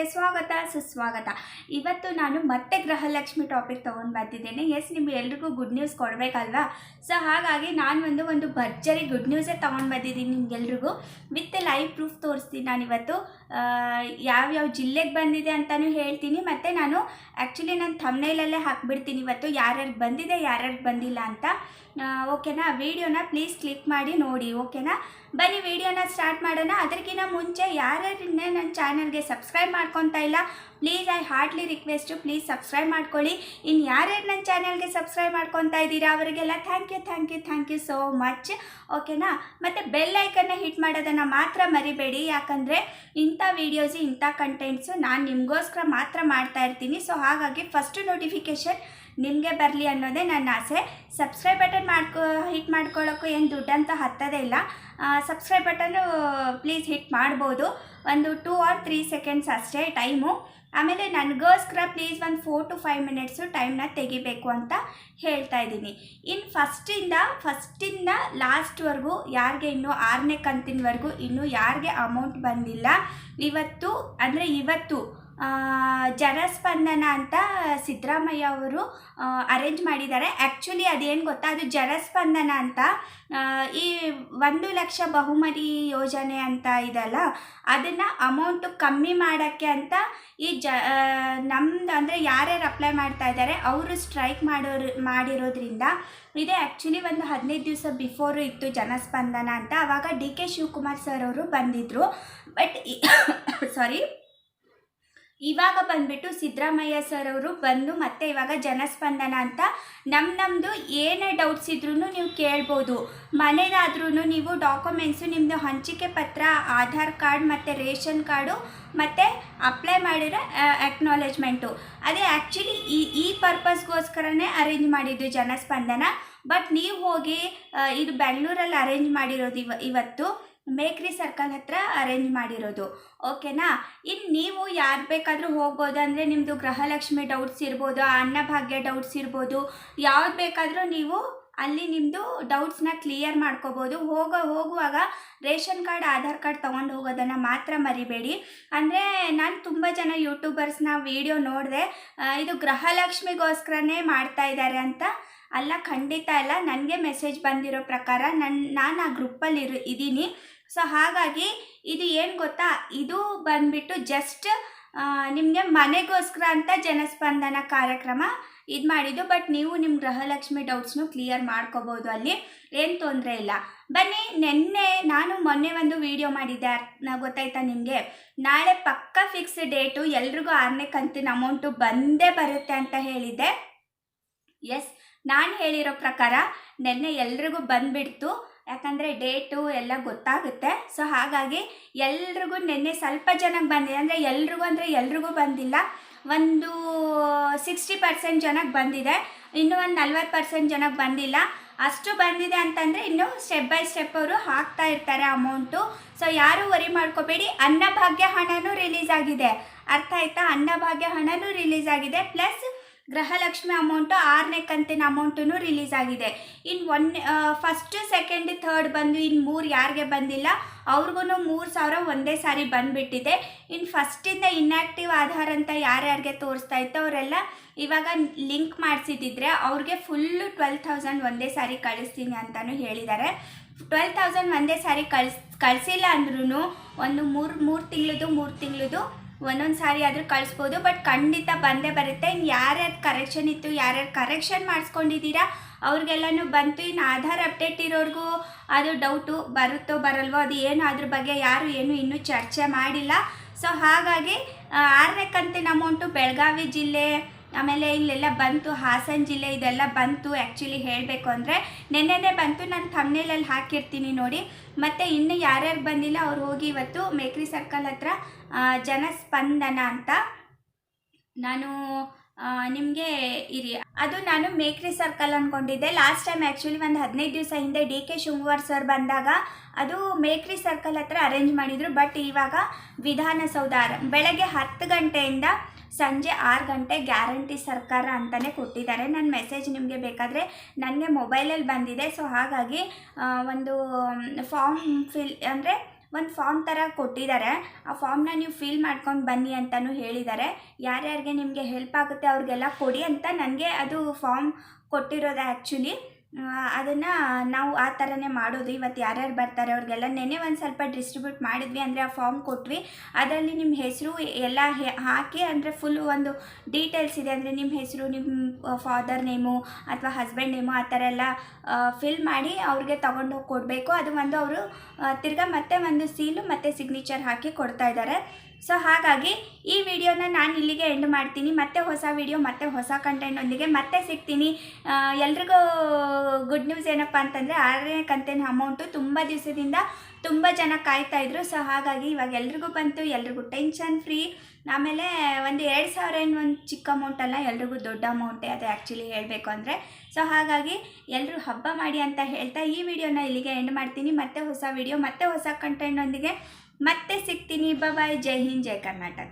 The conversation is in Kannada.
ಚಾನಲ್ಗೆ ಸ್ವಾಗತ ಸುಸ್ವಾಗತ. ಇವತ್ತು ನಾನು ಮತ್ತೆ ಗೃಹಲಕ್ಷ್ಮಿ ಟಾಪಿಕ್ ತೊಗೊಂಡು ಬಂದಿದ್ದೇನೆ. ನಿಮಗೆಲ್ರಿಗೂ ಗುಡ್ ನ್ಯೂಸ್ ಕೊಡಬೇಕಲ್ವಾ? ಸೊ ಹಾಗಾಗಿ ನಾನು ಒಂದು ಭರ್ಜರಿ ಗುಡ್ ನ್ಯೂಸೇ ತೊಗೊಂಡು ಬಂದಿದ್ದೀನಿ ನಿಮಗೆಲ್ರಿಗೂ. ವಿತ್ ಲೈವ್ ಪ್ರೂಫ್ ತೋರಿಸ್ತೀನಿ ನಾನಿವತ್ತು. ಯಾವ್ಯಾವ ಜಿಲ್ಲೆಗೆ ಬಂದಿದೆ ಅಂತಲೂ ಹೇಳ್ತೀನಿ. ಮತ್ತು ನಾನು ಆ್ಯಕ್ಚುಲಿ ನಾನು ಥಂಬ್ನೇಲಲ್ಲೇ ಹಾಕ್ಬಿಡ್ತೀನಿ ಇವತ್ತು ಯಾರ್ಯಾರಿಗೆ ಬಂದಿದೆ ಯಾರ್ಯಾರಿಗೆ ಬಂದಿಲ್ಲ ಅಂತ. ಓಕೆನಾ? ವಿಡಿಯೋನ ಪ್ಲೀಸ್ ಕ್ಲಿಕ್ ಮಾಡಿ ನೋಡಿ. ಓಕೆನಾ? ಬನ್ನಿ ವಿಡಿಯೋನ ಸ್ಟಾರ್ಟ್ ಮಾಡೋಣ. ಅದಕ್ಕಿಂತ ಮುಂಚೆ ಯಾರ್ಯಾರನ್ನೇ ನನ್ನ ಚಾನಲ್ಗೆ ಸಬ್ಸ್ಕ್ರೈಬ್ ಮಾಡ್ಕೊತಾ ಇಲ್ಲ, please I hardly request please subscribe ಮಾಡ್ಕೊಳ್ಳಿ. ಇನ್ನು ಯಾರ್ಯಾರು ನನ್ನ ಚಾನಲ್ಗೆ ಸಬ್ಸ್ಕ್ರೈಬ್ ಮಾಡ್ಕೊತಾ ಇದ್ದೀರಾ ಅವರಿಗೆಲ್ಲ ಥ್ಯಾಂಕ್ ಯು ಸೋ ಮಚ್. ಓಕೆನಾ? ಮತ್ತು ಬೆಲ್ ಐಕನ್ನ ಹಿಟ್ ಮಾಡೋದನ್ನು ಮಾತ್ರ ಮರಿಬೇಡಿ, ಯಾಕಂದರೆ ಇಂಥ ವೀಡಿಯೋಸು ಇಂಥ ಕಂಟೆಂಟ್ಸು ನಾನು ನಿಮಗೋಸ್ಕರ ಮಾತ್ರ ಮಾಡ್ತಾ ಇರ್ತೀನಿ. ಸೊ ಹಾಗಾಗಿ ಫಸ್ಟ್ ನೋಟಿಫಿಕೇಷನ್ ನಿಮಗೆ ಬರಲಿ ಅನ್ನೋದೇ ನನ್ನ ಆಸೆ. ಸಬ್ಸ್ಕ್ರೈಬ್ ಬಟನ್ ಹಿಟ್ ಮಾಡ್ಕೊಳ್ಳೋಕ್ಕೂ ಏನು ದುಡ್ಡಂತ ಹತ್ತೋದೇ ಇಲ್ಲ. ಸಬ್ಸ್ಕ್ರೈಬ್ ಬಟನ್ನು ಪ್ಲೀಸ್ ಹಿಟ್ ಮಾಡ್ಬೋದು. ಒಂದು 2 or 3 seconds ಅಷ್ಟೇ ಟೈಮು. ಆಮೇಲೆ ನನಗೋಸ್ಕರ ಪ್ಲೀಸ್ ಒಂದು 4 to 5 minutes ಟೈಮ್ನ ತೆಗಿಬೇಕು ಅಂತ ಹೇಳ್ತಾ ಇದ್ದೀನಿ. ಇನ್ನು ಫಸ್ಟಿಂದ ಲಾಸ್ಟ್ವರೆಗೂ ಯಾರಿಗೆ ಇನ್ನೂ 6ನೇ ಕಂತಿನವರೆಗೂ ಇನ್ನೂ ಯಾರಿಗೆ ಅಮೌಂಟ್ ಬಂದಿಲ್ಲ, ಇವತ್ತು ಜನಸ್ಪಂದನ ಅಂತ ಸಿದ್ದರಾಮಯ್ಯ ಅವರು ಅರೇಂಜ್ ಮಾಡಿದ್ದಾರೆ. ಆ್ಯಕ್ಚುಲಿ ಅದೇನು ಗೊತ್ತಾ, ಅದು ಜನಸ್ಪಂದನ ಅಂತ ಈ 1 ಲಕ್ಷ ಬಹುಮತಿ ಯೋಜನೆ ಅಂತ ಇದೆಲ್ಲ, ಅದನ್ನು ಅಮೌಂಟು ಕಮ್ಮಿ ಮಾಡೋಕ್ಕೆ ಅಂತ ಈ ನಮ್ದು ಅಂದರೆ ಯಾರ್ಯಾರು ಅಪ್ಲೈ ಮಾಡ್ತಾ ಇದ್ದಾರೆ ಅವರು ಸ್ಟ್ರೈಕ್ ಮಾಡಿರೋದ್ರಿಂದ ಇದೇ ಆ್ಯಕ್ಚುಲಿ ಒಂದು 15 ದಿವಸ ಬಿಫೋರು ಇತ್ತು ಜನಸ್ಪಂದನ ಅಂತ. ಆವಾಗ DK ಶಿವಕುಮಾರ್ ಸರ್ ಅವರು ಬಂದಿದ್ದರು. ಬಟ್ ಇವಾಗ ಬಂದುಬಿಟ್ಟು ಸಿದ್ದರಾಮಯ್ಯ ಸರ್ ಅವರು ಬಂದು ಮತ್ತೆ ಇವಾಗ ಜನಸ್ಪಂದನ ಅಂತ ನಮ್ಮದು ಏನೇ ಡೌಟ್ಸ್ ಇದ್ರೂ ನೀವು ಕೇಳ್ಬೋದು. ಮನೆದಾದ್ರೂ ನೀವು ಡಾಕ್ಯುಮೆಂಟ್ಸು, ನಿಮ್ಮದು ಹಂಚಿಕೆ ಪತ್ರ, ಆಧಾರ್ ಕಾರ್ಡ್ ಮತ್ತು ರೇಷನ್ ಕಾರ್ಡು ಮತ್ತು ಅಪ್ಲೈ ಮಾಡಿರೋ ಅಕ್ನಾಲೇಜ್ಮೆಂಟು, ಅದೇ ಆ್ಯಕ್ಚುಲಿ ಈ ಪರ್ಪಸ್ಗೋಸ್ಕರನೇ ಅರೇಂಜ್ ಮಾಡಿದ್ದು ಜನಸ್ಪಂದನ. ಬಟ್ ನೀವು ಹೋಗಿ ಇದು ಬೆಂಗಳೂರಲ್ಲಿ ಅರೇಂಜ್ ಮಾಡಿರೋದು, ಇವತ್ತು ಮೇಕ್ರಿ ಸರ್ಕಲ್ ಹತ್ರ ಅರೇಂಜ್ ಮಾಡಿರೋದು. ಓಕೆನಾ? ಇನ್ನು ನೀವು ಯಾರು ಬೇಕಾದರೂ ಹೋಗ್ಬೋದು. ಅಂದರೆ ನಿಮ್ಮದು ಗೃಹಲಕ್ಷ್ಮಿ ಡೌಟ್ಸ್ ಇರ್ಬೋದು, ಅನ್ನಭಾಗ್ಯ ಡೌಟ್ಸ್ ಇರ್ಬೋದು, ಯಾವ್ದು ಬೇಕಾದರೂ ನೀವು ಅಲ್ಲಿ ನಿಮ್ಮದು ಡೌಟ್ಸ್ನ ಕ್ಲಿಯರ್ ಮಾಡ್ಕೋಬೋದು. ಹೋಗುವಾಗ ರೇಷನ್ ಕಾರ್ಡ್, ಆಧಾರ್ ಕಾರ್ಡ್ ತೊಗೊಂಡು ಹೋಗೋದನ್ನು ಮಾತ್ರ ಮರಿಬೇಡಿ. ಅಂದರೆ ನಾನು ತುಂಬ ಜನ ಯೂಟ್ಯೂಬರ್ಸ್ನ ವಿಡಿಯೋ ನೋಡಿದೆ, ಇದು ಗೃಹಲಕ್ಷ್ಮಿಗೋಸ್ಕರನೇ ಮಾಡ್ತಾ ಇದ್ದಾರೆ ಅಂತ. ಅಲ್ಲ, ಖಂಡಿತ ಅಲ್ಲ. ನನಗೆ ಮೆಸೇಜ್ ಬಂದಿರೋ ಪ್ರಕಾರ ನಾನು ಆ ಗ್ರೂಪಲ್ಲಿ ಇದ್ದೀನಿ. ಸೊ ಹಾಗಾಗಿ ಇದು ಏನು ಗೊತ್ತಾ, ಇದು ಬಂದುಬಿಟ್ಟು ಜಸ್ಟ್ ನಿಮಗೆ ಮನೆಗೋಸ್ಕರ ಅಂತ ಜನಸ್ಪಂದನ ಕಾರ್ಯಕ್ರಮ ಇದು ಮಾಡಿದ್ದು. ಬಟ್ ನೀವು ನಿಮ್ಮ ಗೃಹಲಕ್ಷ್ಮಿ ಡೌಟ್ಸ್ನು ಕ್ಲಿಯರ್ ಮಾಡ್ಕೋಬೋದು, ಅಲ್ಲಿ ಏನು ತೊಂದರೆ ಇಲ್ಲ. ಬನ್ನಿ, ಮೊನ್ನೆ ಒಂದು ವಿಡಿಯೋ ಮಾಡಿದ್ದೆ, ಗೊತ್ತಾಯ್ತಾ ನಿಮಗೆ? ನಾಳೆ ಪಕ್ಕ ಫಿಕ್ಸ್ ಡೇಟು, ಎಲ್ರಿಗೂ 6ನೇ ಕಂತಿನ ಅಮೌಂಟು ಬಂದೇ ಬರುತ್ತೆ ಅಂತ ಹೇಳಿದ್ದೆ. ಎಸ್, ನಾನು ಹೇಳಿರೋ ಪ್ರಕಾರ ನೆನ್ನೆ ಎಲ್ರಿಗೂ ಬಂದುಬಿಡ್ತು. ಯಾಕಂದರೆ ಡೇಟು ಎಲ್ಲ ಗೊತ್ತಾಗುತ್ತೆ. ಸೊ ಹಾಗಾಗಿ ಎಲ್ರಿಗೂ ನೆನ್ನೆ ಸ್ವಲ್ಪ ಜನಕ್ಕೆ ಬಂದಿದೆ. ಅಂದರೆ ಎಲ್ರಿಗೂ ಬಂದಿಲ್ಲ. ಒಂದು 60% ಜನಕ್ಕೆ ಬಂದಿದೆ, ಇನ್ನೂ ಒಂದು 40% ಜನಕ್ಕೆ ಬಂದಿಲ್ಲ. ಅಷ್ಟು ಬಂದಿದೆ ಅಂತಂದರೆ ಇನ್ನೂ ಸ್ಟೆಪ್ ಬೈ ಸ್ಟೆಪ್ ಅವರು ಹಾಕ್ತಾ ಇರ್ತಾರೆ ಅಮೌಂಟು. ಸೊ ಯಾರೂ ವರಿ ಮಾಡ್ಕೋಬೇಡಿ. ಅನ್ನಭಾಗ್ಯ ಹಣನೂ ರಿಲೀಸ್ ಆಗಿದೆ, ಅರ್ಥ ಆಯ್ತಾ? ಅನ್ನಭಾಗ್ಯ ಹಣನೂ ರಿಲೀಸ್ ಆಗಿದೆ, ಪ್ಲಸ್ ಗೃಹಲಕ್ಷ್ಮಿ ಅಮೌಂಟು 6ನೇ ಕಂತಿನ ಅಮೌಂಟೂ ರಿಲೀಸ್ ಆಗಿದೆ. ಇನ್ನು ಫಸ್ಟ್, ಸೆಕೆಂಡ್, ಥರ್ಡ್ ಬಂದು ಇನ್ನು 3 ಯಾರಿಗೆ ಬಂದಿಲ್ಲ ಅವ್ರಿಗೂ 3,000 ಒಂದೇ ಸಾರಿ ಬಂದುಬಿಟ್ಟಿದೆ. ಇನ್ನು ಫಸ್ಟಿಂದ ಇನ್ಯಾಕ್ಟಿವ್ ಆಧಾರ್ ಅಂತ ಯಾರ್ಯಾರಿಗೆ ತೋರಿಸ್ತಾ ಇತ್ತು ಅವರೆಲ್ಲ ಇವಾಗ ಲಿಂಕ್ ಮಾಡಿಸಿದ್ರೆ ಅವ್ರಿಗೆ ಫುಲ್ಲು 12,000 ಒಂದೇ ಸಾರಿ ಕಳಿಸ್ತೀನಿ ಅಂತಲೂ ಹೇಳಿದ್ದಾರೆ. 12,000 ಒಂದೇ ಸಾರಿ ಕಳಿಸಿಲ್ಲ ಅಂದ್ರೂ ಒಂದು 3 ತಿಂಗಳದು ಒಂದೊಂದು ಸಾರಿ ಆದರೂ ಕಳಿಸ್ಬೋದು. ಬಟ್ ಖಂಡಿತ ಬಂದೇ ಬರುತ್ತೆ. ಇನ್ನು ಯಾರ್ಯಾರು ಕರೆಕ್ಷನ್ ಇತ್ತು, ಯಾರ್ಯಾರು ಕರೆಕ್ಷನ್ ಮಾಡಿಸ್ಕೊಂಡಿದ್ದೀರಾ ಅವ್ರಿಗೆಲ್ಲನೂ ಬಂತು. ಇನ್ನು ಆಧಾರ್ ಅಪ್ಡೇಟ್ ಇರೋರಿಗೂ ಅದು ಡೌಟು, ಬರುತ್ತೋ ಬರಲ್ವೋ, ಅದು ಏನು ಅದ್ರ ಬಗ್ಗೆ ಯಾರು ಇನ್ನೂ ಚರ್ಚೆ ಮಾಡಿಲ್ಲ. ಸೊ ಹಾಗಾಗಿ 6ನೇ ಕಂತಿನ ಅಮೌಂಟು ಬೆಳಗಾವಿ ಜಿಲ್ಲೆ, ಆಮೇಲೆ ಇಲ್ಲೆಲ್ಲ ಬಂತು, ಹಾಸನ ಜಿಲ್ಲೆ, ಇದೆಲ್ಲ ಬಂತು. ಆ್ಯಕ್ಚುಲಿ ಹೇಳಬೇಕು ಅಂದರೆ ನೆನ್ನೆನೇ ಬಂತು, ನಾನು ಥಂಬ್ನೇಲಲ್ಲಿ ಹಾಕಿರ್ತೀನಿ ನೋಡಿ. ಮತ್ತು ಇನ್ನು ಯಾರ್ಯಾರು ಬಂದಿಲ್ಲ ಅವ್ರು ಹೋಗಿ ಇವತ್ತು ಮೇಕ್ರಿ ಸರ್ಕಲ್ ಹತ್ರ ಜನಸ್ಪಂದನ ಅಂತ ನಾನು ನಿಮಗೆ ಅದು ನಾನು ಮೇಕ್ರಿ ಸರ್ಕಲ್ ಅಂದ್ಕೊಂಡಿದ್ದೆ. ಲಾಸ್ಟ್ ಟೈಮ್ ಆ್ಯಕ್ಚುಲಿ ಒಂದು 15 ದಿವಸ ಹಿಂದೆ DK ಶಿವಕುಮಾರ್ ಸರ್ ಬಂದಾಗ ಅದು ಮೇಕ್ರಿ ಸರ್ಕಲ್ ಹತ್ರ ಅರೇಂಜ್ ಮಾಡಿದರು. ಬಟ್ ಇವಾಗ ವಿಧಾನಸೌಧ ಬೆಳಗ್ಗೆ 10 ಗಂಟೆಯಿಂದ ಸಂಜೆ 6 ಗಂಟೆ ಗ್ಯಾರಂಟಿ ಸರ್ಕಾರ ಅಂತಲೇ ಕೊಟ್ಟಿದ್ದಾರೆ. ನನ್ನ ಮೆಸೇಜ್ ನಿಮಗೆ ಬೇಕಾದರೆ ನನಗೆ ಮೊಬೈಲಲ್ಲಿ ಬಂದಿದೆ. ಸೊ ಹಾಗಾಗಿ ಒಂದು ಫಾರ್ಮ್ ಒಂದು ಫಾರ್ಮ್ ಥರ ಕೊಟ್ಟಿದ್ದಾರೆ. ಆ ಫಾರ್ಮ್ನ ನೀವು ಫಿಲ್ ಮಾಡ್ಕೊಂಡು ಬನ್ನಿ ಅಂತಲೂ ಹೇಳಿದ್ದಾರೆ. ಯಾರ್ಯಾರಿಗೆ ನಿಮಗೆ ಹೆಲ್ಪ್ ಆಗುತ್ತೆ ಅವ್ರಿಗೆಲ್ಲ ಕೊಡಿ ಅಂತ ನನಗೆ ಅದು ಫಾರ್ಮ್ ಕೊಟ್ಟಿರೋದು ಆ್ಯಕ್ಚುಲಿ. ಅದನ್ನು ನಾವು ಆ ಥರನೇ ಮಾಡೋದು. ಇವತ್ತು ಯಾರ್ಯಾರು ಬರ್ತಾರೆ ಅವ್ರಿಗೆಲ್ಲ ನೆನ್ನೆ ಒಂದು ಸ್ವಲ್ಪ ಡಿಸ್ಟ್ರಿಬ್ಯೂಟ್ ಮಾಡಿದ್ವಿ, ಅಂದರೆ ಆ ಫಾರ್ಮ್ ಕೊಟ್ವಿ. ಅದರಲ್ಲಿ ನಿಮ್ಮ ಹೆಸರು ಎಲ್ಲ ಹಾಕಿ, ಅಂದರೆ ಫುಲ್ ಒಂದು ಡೀಟೇಲ್ಸ್ ಇದೆ, ಅಂದರೆ ನಿಮ್ಮ ಹೆಸರು, ನಿಮ್ಮ ಫಾದರ್ ನೇಮು ಅಥವಾ ಹಸ್ಬೆಂಡ್ ನೇಮು ಆ ಥರ ಎಲ್ಲ ಫಿಲ್ ಮಾಡಿ ಅವ್ರಿಗೆ ತೊಗೊಂಡೋಗಿ ಕೊಡಬೇಕು. ಅದು ಒಂದು ಅವರು ತಿರ್ಗಾ ಮತ್ತೆ ಒಂದು ಸೀಲು ಮತ್ತು ಸಿಗ್ನೇಚರ್ ಹಾಕಿ ಕೊಡ್ತಾ ಇದ್ದಾರೆ. ಸೊ ಹಾಗಾಗಿ ಈ ವಿಡಿಯೋನ ನಾನು ಇಲ್ಲಿಗೆ ಎಂಡ್ ಮಾಡ್ತೀನಿ. ಮತ್ತೆ ಹೊಸ ವಿಡಿಯೋ ಮತ್ತೆ ಹೊಸ ಕಂಟೆಂಟೊಂದಿಗೆ ಮತ್ತೆ ಸಿಗ್ತೀನಿ. ಎಲ್ರಿಗೂ ಗುಡ್ ನ್ಯೂಸ್ ಏನಪ್ಪ ಅಂತಂದರೆ 6ನೇ ಕಂತಿನ ಅಮೌಂಟು ತುಂಬ ದಿವಸದಿಂದ ತುಂಬ ಜನ ಕಾಯ್ತಾಯಿದ್ರು. ಸೊ ಹಾಗಾಗಿ ಇವಾಗ ಎಲ್ರಿಗೂ ಬಂತು, ಎಲ್ರಿಗೂ ಟೆನ್ಷನ್ ಫ್ರೀ. ಆಮೇಲೆ ಒಂದು 2,000 ಏನು ಒಂದು ಚಿಕ್ಕ ಅಮೌಂಟ್ ಅಲ್ಲ, ಎಲ್ರಿಗೂ ದೊಡ್ಡ ಅಮೌಂಟೇ ಅದು ಆ್ಯಕ್ಚುಲಿ ಹೇಳಬೇಕು ಅಂದರೆ. ಸೊ ಹಾಗಾಗಿ ಎಲ್ಲರೂ ಹಬ್ಬ ಮಾಡಿ ಅಂತ ಹೇಳ್ತಾ ಈ ವಿಡಿಯೋನ ಇಲ್ಲಿಗೆ ಎಂಡ್ ಮಾಡ್ತೀನಿ. ಮತ್ತೆ ಹೊಸ ವಿಡಿಯೋ ಮತ್ತೆ ಹೊಸ ಕಂಟೆಂಟೊಂದಿಗೆ ಮತ್ತೆ ಸಿಗ್ತೀನಿ. ಬಾಯ್. ಜೈ ಹಿಂದ್, ಜೈ ಕರ್ನಾಟಕ.